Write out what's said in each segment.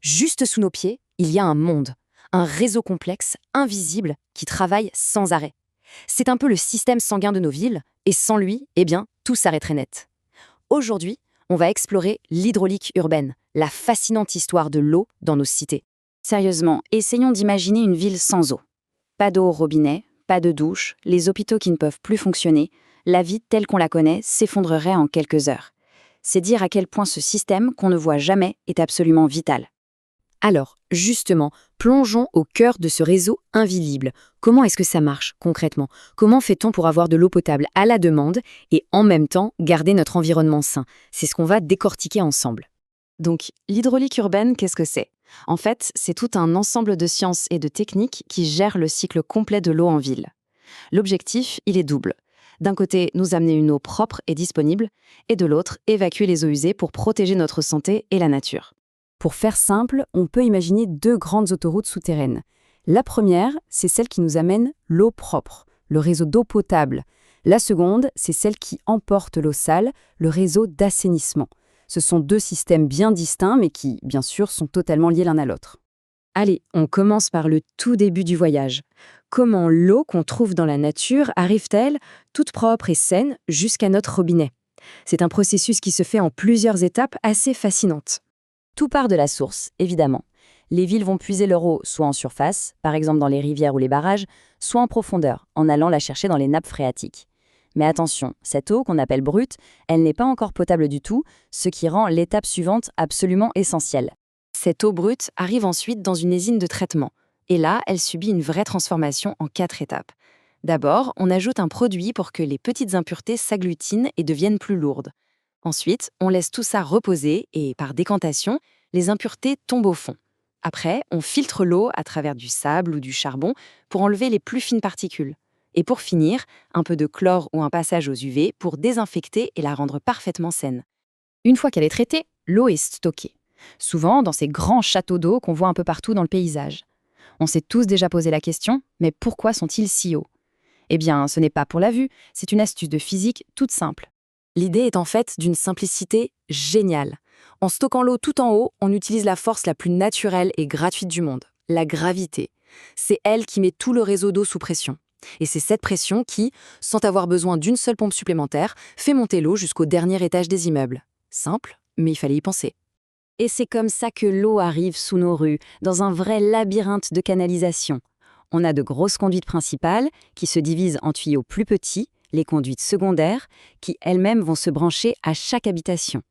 Juste sous nos pieds, il y a un monde, un réseau complexe, invisible, qui travaille sans arrêt. C'est un peu le système sanguin de nos villes, et sans lui, eh bien, tout s'arrêterait net. Aujourd'hui, on va explorer l'hydraulique urbaine, la fascinante histoire de l'eau dans nos cités. Sérieusement, essayons d'imaginer une ville sans eau. Pas d'eau au robinet, pas de douche, les hôpitaux qui ne peuvent plus fonctionner, la vie telle qu'on la connaît s'effondrerait en quelques heures. C'est dire à quel point ce système, qu'on ne voit jamais, est absolument vital. Alors, justement, plongeons au cœur de ce réseau invisible. Comment est-ce que ça marche, concrètement? Comment fait-on pour avoir de l'eau potable à la demande et en même temps garder notre environnement sain? C'est ce qu'on va décortiquer ensemble. Donc, l'hydraulique urbaine, qu'est-ce que c'est? En fait, c'est tout un ensemble de sciences et de techniques qui gèrent le cycle complet de l'eau en ville. L'objectif, il est double. D'un côté, nous amener une eau propre et disponible, et de l'autre, évacuer les eaux usées pour protéger notre santé et la nature. Pour faire simple, on peut imaginer deux grandes autoroutes souterraines. La première, c'est celle qui nous amène l'eau propre, le réseau d'eau potable. La seconde, c'est celle qui emporte l'eau sale, le réseau d'assainissement. Ce sont deux systèmes bien distincts, mais qui, bien sûr, sont totalement liés l'un à l'autre. Allez, on commence par le tout début du voyage. Comment l'eau qu'on trouve dans la nature arrive-t-elle, toute propre et saine, jusqu'à notre robinet? C'est un processus qui se fait en plusieurs étapes assez fascinantes. Tout part de la source, évidemment. Les villes vont puiser leur eau soit en surface, par exemple dans les rivières ou les barrages, soit en profondeur, en allant la chercher dans les nappes phréatiques. Mais attention, cette eau qu'on appelle brute, elle n'est pas encore potable du tout, ce qui rend l'étape suivante absolument essentielle. Cette eau brute arrive ensuite dans une usine de traitement. Et là, elle subit une vraie transformation en 4 étapes. D'abord, on ajoute un produit pour que les petites impuretés s'agglutinent et deviennent plus lourdes. Ensuite, on laisse tout ça reposer et, par décantation, les impuretés tombent au fond. Après, on filtre l'eau à travers du sable ou du charbon pour enlever les plus fines particules. Et pour finir, un peu de chlore ou un passage aux UV pour désinfecter et la rendre parfaitement saine. Une fois qu'elle est traitée, l'eau est stockée. Souvent dans ces grands châteaux d'eau qu'on voit un peu partout dans le paysage. On s'est tous déjà posé la question, mais pourquoi sont-ils si hauts? Eh bien, ce n'est pas pour la vue, c'est une astuce de physique toute simple. L'idée est en fait d'une simplicité géniale. En stockant l'eau tout en haut, on utilise la force la plus naturelle et gratuite du monde, la gravité. C'est elle qui met tout le réseau d'eau sous pression. Et c'est cette pression qui, sans avoir besoin d'une seule pompe supplémentaire, fait monter l'eau jusqu'au dernier étage des immeubles. Simple, mais il fallait y penser. Et c'est comme ça que l'eau arrive sous nos rues, dans un vrai labyrinthe de canalisation. On a de grosses conduites principales qui se divisent en tuyaux plus petits, les conduites secondaires, qui elles-mêmes vont se brancher à chaque habitation.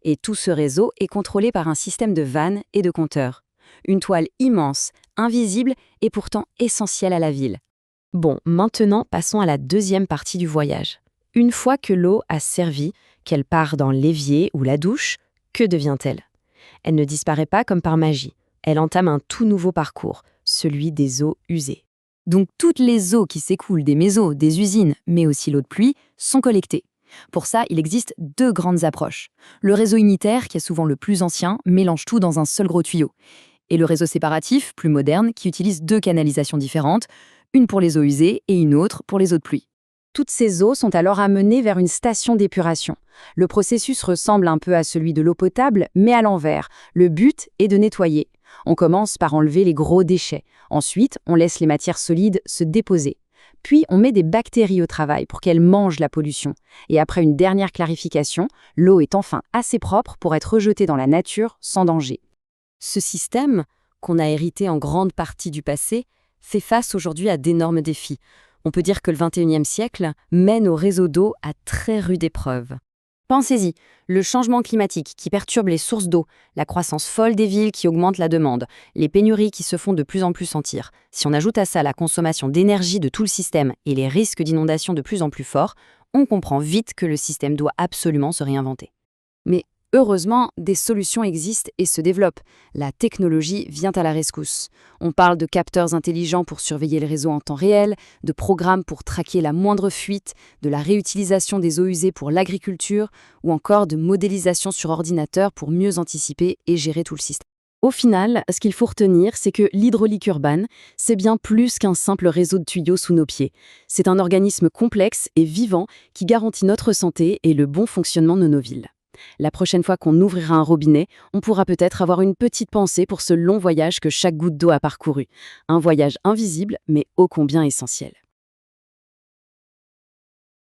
Et tout ce réseau est contrôlé par un système de vannes et de compteurs. Une toile immense, invisible et pourtant essentielle à la ville. Bon, maintenant passons à la deuxième partie du voyage. Une fois que l'eau a servi, qu'elle part dans l'évier ou la douche, que devient-elle? Elle ne disparaît pas comme par magie. Elle entame un tout nouveau parcours, celui des eaux usées. Donc toutes les eaux qui s'écoulent des maisons, des usines, mais aussi l'eau de pluie, sont collectées. Pour ça, il existe deux grandes approches. Le réseau unitaire, qui est souvent le plus ancien, mélange tout dans un seul gros tuyau. Et le réseau séparatif, plus moderne, qui utilise deux canalisations différentes, une pour les eaux usées et une autre pour les eaux de pluie. Toutes ces eaux sont alors amenées vers une station d'épuration. Le processus ressemble un peu à celui de l'eau potable, mais à l'envers. Le but est de nettoyer. On commence par enlever les gros déchets. Ensuite, on laisse les matières solides se déposer. Puis, on met des bactéries au travail pour qu'elles mangent la pollution. Et après une dernière clarification, l'eau est enfin assez propre pour être rejetée dans la nature sans danger. Ce système, qu'on a hérité en grande partie du passé, fait face aujourd'hui à d'énormes défis. On peut dire que le XXIe siècle mène au réseau d'eau à très rude épreuve. Pensez-y, le changement climatique qui perturbe les sources d'eau, la croissance folle des villes qui augmente la demande, les pénuries qui se font de plus en plus sentir. Si on ajoute à ça la consommation d'énergie de tout le système et les risques d'inondation de plus en plus forts, on comprend vite que le système doit absolument se réinventer. Mais heureusement, des solutions existent et se développent. La technologie vient à la rescousse. On parle de capteurs intelligents pour surveiller le réseau en temps réel, de programmes pour traquer la moindre fuite, de la réutilisation des eaux usées pour l'agriculture, ou encore de modélisation sur ordinateur pour mieux anticiper et gérer tout le système. Au final, ce qu'il faut retenir, c'est que l'hydraulique urbaine, c'est bien plus qu'un simple réseau de tuyaux sous nos pieds. C'est un organisme complexe et vivant qui garantit notre santé et le bon fonctionnement de nos villes. La prochaine fois qu'on ouvrira un robinet, on pourra peut-être avoir une petite pensée pour ce long voyage que chaque goutte d'eau a parcouru. Un voyage invisible, mais ô combien essentiel.